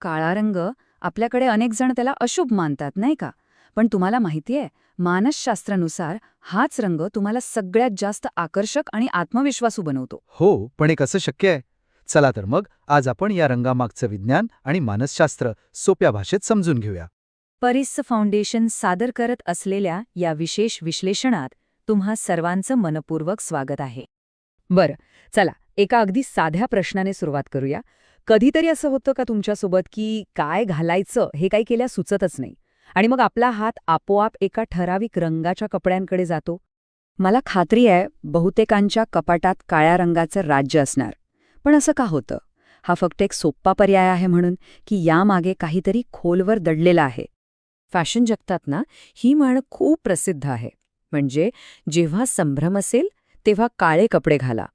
काळा रंग आपल्याकडे अनेक जण त्याला अशुभ मानतात नाही का? पण तुम्हाला माहितीये, मानसशास्त्रानुसार हाच रंग तुम्हाला सगळ्यात जास्त आकर्षक आणि आत्मविश्वासू बनवतो. हो, पण हे कसं शक्य आहे? चला तर मग आज आपण या रंगामागचं विज्ञान आणि मानसशास्त्र सोप्या भाषेत समजून घेऊया. परिस फाउंडेशन सादर करत असलेल्या या विशेष विश्लेषणात तुम्हा सर्वांचं मनपूर्वक स्वागत आहे. बरं, चला एका अगदी साध्या प्रश्नाने सुरुवात करूया. कधीतरी असं होतं का तुमच्यासोबत की काय घालायचं हे काही केल्या सुचतच नाही आणि मग आपला हात आपोआप एका ठराविक रंगाच्या कपड्यांकडे जातो? मला खात्री आहे बहुतेकांच्या कपाटात काळ्या रंगाचं राज्य असणार. पण असं का होतं? हा फक्त एक सोप्पा पर्याय आहे म्हणून, की यामागे काहीतरी खोलवर दडलेलं आहे? फॅशन जगतात ना, ही म्हण खूप प्रसिद्ध आहे. म्हणजे जेव्हा संभ्रम असेल तेव्हा काळे कपडे घाला.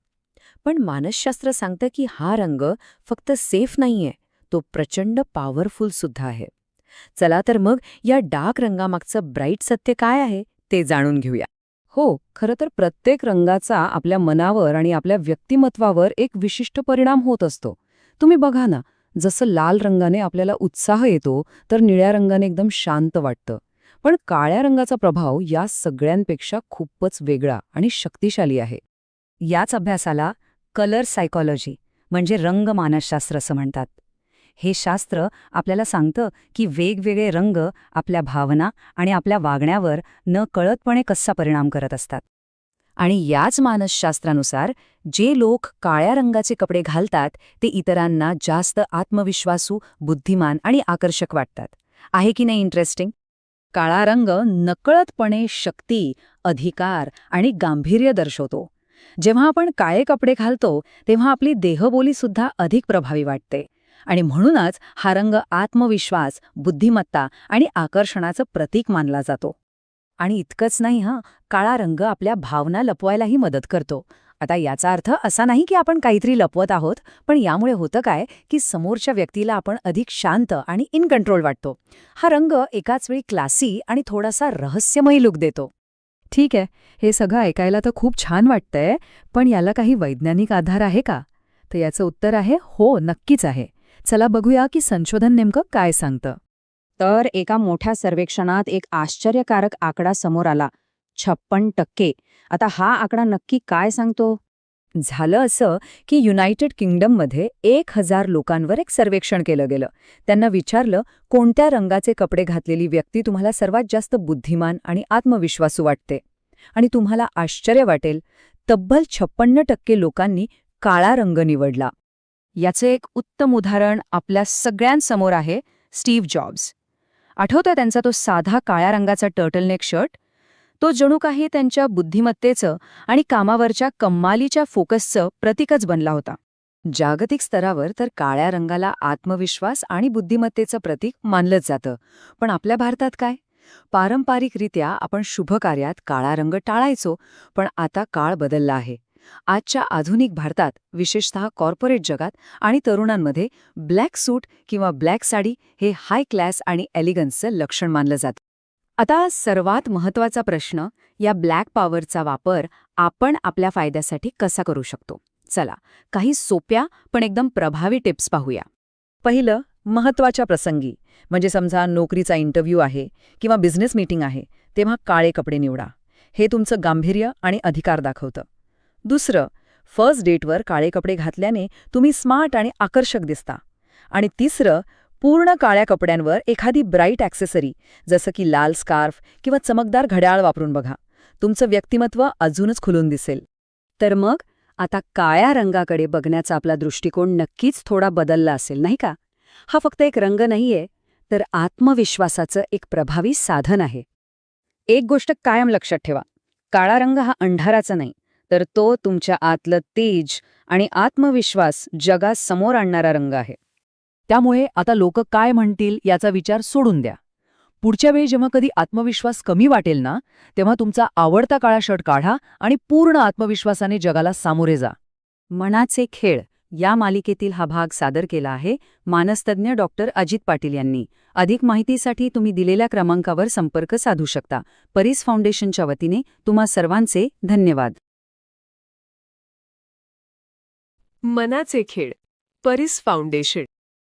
पण मानसशास्त्र सांगतं की हा रंग फक्त सेफ नाहीये, तो प्रचंड पॉवरफुल सुद्धा आहे. चला तर मग या डार्क रंगामागचं ब्राईट सत्य काय आहे ते जाणून घेऊया. हो, खरं तर प्रत्येक रंगाचा आपल्या मनावर आणि आपल्या व्यक्तिमत्वावर एक विशिष्ट परिणाम होत असतो. तुम्ही बघा ना, जसं लाल रंगाने आपल्याला उत्साह येतो, तर निळ्या रंगाने एकदम शांत वाटतं. पण काळ्या रंगाचा प्रभाव या सगळ्यांपेक्षा खूपच वेगळा आणि शक्तिशाली आहे. याच अभ्यासाला कलर सायकॉलॉजी म्हणजे रंग मानसशास्त्र असं म्हणतात. हे शास्त्र आपल्याला सांगतं की वेगवेगळे रंग आपल्या भावना आणि आपल्या वागण्यावर नकळतपणे कसा परिणाम करत असतात. आणि याच मानसशास्त्रानुसार जे लोक काळ्या रंगाचे कपडे घालतात ते इतरांना जास्त आत्मविश्वासू, बुद्धिमान आणि आकर्षक वाटतात. आहे की नाही इंटरेस्टिंग? काळा रंग नकळतपणे शक्ती, अधिकार आणि गांभीर्य दर्शवतो. जेव्हा आपण काळे कपडे घालतो तेव्हा आपली देहबोलीसुद्धा अधिक प्रभावी वाटते. आणि म्हणूनच हा रंग आत्मविश्वास, बुद्धिमत्ता आणि आकर्षणाचं प्रतीक मानला जातो. आणि इतकंच नाही काळा रंग आपल्या भावना लपवायलाही मदत करतो. आता याचा अर्थ असा नाही की आपण काहीतरी लपवत आहोत, पण यामुळे होतं काय की समोरच्या व्यक्तीला आपण अधिक शांत आणि इन कंट्रोल वाटतो. हा रंग एकाच वेळी क्लासी आणि थोडासा रहस्यमयी लुक देतो. ठीक आहे, हे सगळं ऐकायला तर खूप छान वाटतंय, पण याला काही वैज्ञानिक आधार आहे का? तर याचं उत्तर आहे हो, नक्कीच आहे. चला बघूया की संशोधन नेमकं काय सांगतं. तर एका मोठ्या सर्वेक्षणात एक आश्चर्यकारक आकडा समोर आला, 56%. आता हा आकडा नक्की काय सांगतो? झालं असं की युनायटेड किंगडममध्ये 1000 लोकांवर एक सर्वेक्षण केलं गेलं. त्यांना विचारलं, कोणत्या रंगाचे कपडे घातलेली व्यक्ती तुम्हाला सर्वात जास्त बुद्धिमान आणि आत्मविश्वासू वाटते? आणि तुम्हाला आश्चर्य वाटेल, तब्बल 56% लोकांनी काळा रंग निवडला. याचं एक उत्तम उदाहरण आपल्या सगळ्यांसमोर आहे, स्टीव्ह जॉब्स. आठवतोय त्यांचा तो साधा काळ्या रंगाचा टर्टलनेक शर्ट? तो जणू काही त्यांच्या बुद्धिमत्तेचं आणि कामावरच्या कमालीच्या फोकसचं प्रतीकच बनला होता. जागतिक स्तरावर तर काळ्या रंगाला आत्मविश्वास आणि बुद्धिमत्तेचं प्रतीक मानलंच जातं. पण आपल्या भारतात काय? पारंपरिकरित्या आपण शुभ कार्यात काळा रंग टाळायचो, पण आता काळ बदलला आहे. आजच्या आधुनिक भारतात, विशेषतः कॉर्पोरेट जगात आणि तरुणांमध्ये ब्लॅक सूट किंवा ब्लॅक साडी हे हाय क्लास आणि एलिगन्सचं लक्षण मानलं जातं. आता सर्वात महत्त्वाचा प्रश्न, या ब्लॅक पॉवरचा वापर आपण आपल्या फायद्यासाठी कसा करू शकतो? चला, काही सोप्या पण एकदम प्रभावी टिप्स पाहूया. पहिलं, महत्त्वाच्या प्रसंगी, म्हणजे समजा नोकरीचा इंटरव्ह्यू आहे किंवा बिझनेस मीटिंग आहे, तेव्हा काळे कपडे निवडा. हे तुमचं गांभीर्य आणि अधिकार दाखवतं. दुसरं, फर्स्ट डेटवर काळे कपडे घातल्याने तुम्ही स्मार्ट आणि आकर्षक दिसता. आणि तिसरं, पूर्ण काळ्या कपड्यांवर एखादी ब्राईट ॲक्सेसरी जसं की लाल स्कार्फ किंवा चमकदार घड्याळ वापरून बघा. तुमचं व्यक्तिमत्व अजूनच खुलून दिसेल. तर मग आता काळ्या रंगाकडे बघण्याचा आपला दृष्टिकोन नक्कीच थोडा बदलला असेल, नाही का? हा फक्त एक रंग नाहीये, तर आत्मविश्वासाचं एक प्रभावी साधन आहे. एक गोष्ट कायम लक्षात ठेवा, काळा रंग हा अंधाराचा नाही, तर तो तुमच्या आतलं तेज आणि आत्मविश्वास जगात समोर आणणारा रंग आहे. त्यामुळे आता लोक काय म्हणतील याचा विचार सोडून द्या. पुढच्या वेळी जेव्हा कधी आत्मविश्वास कमी वाटेल ना, तेव्हा तुमचा आवडता काळा शर्ट काढा आणि पूर्ण आत्मविश्वासाने जगाला सामोरे जा. मनाचे खेळ या मालिकेतील हा भाग सादर केला आहे मानसतज्ञ डॉक्टर अजित पाटील यांनी. अधिक माहितीसाठी तुम्ही दिलेल्या क्रमांकावर संपर्क साधू शकता. परिस फाउंडेशनच्या वतीने तुम्हा सर्वांचे धन्यवाद. मनाचे खेळ, परिस फाउंडेशन.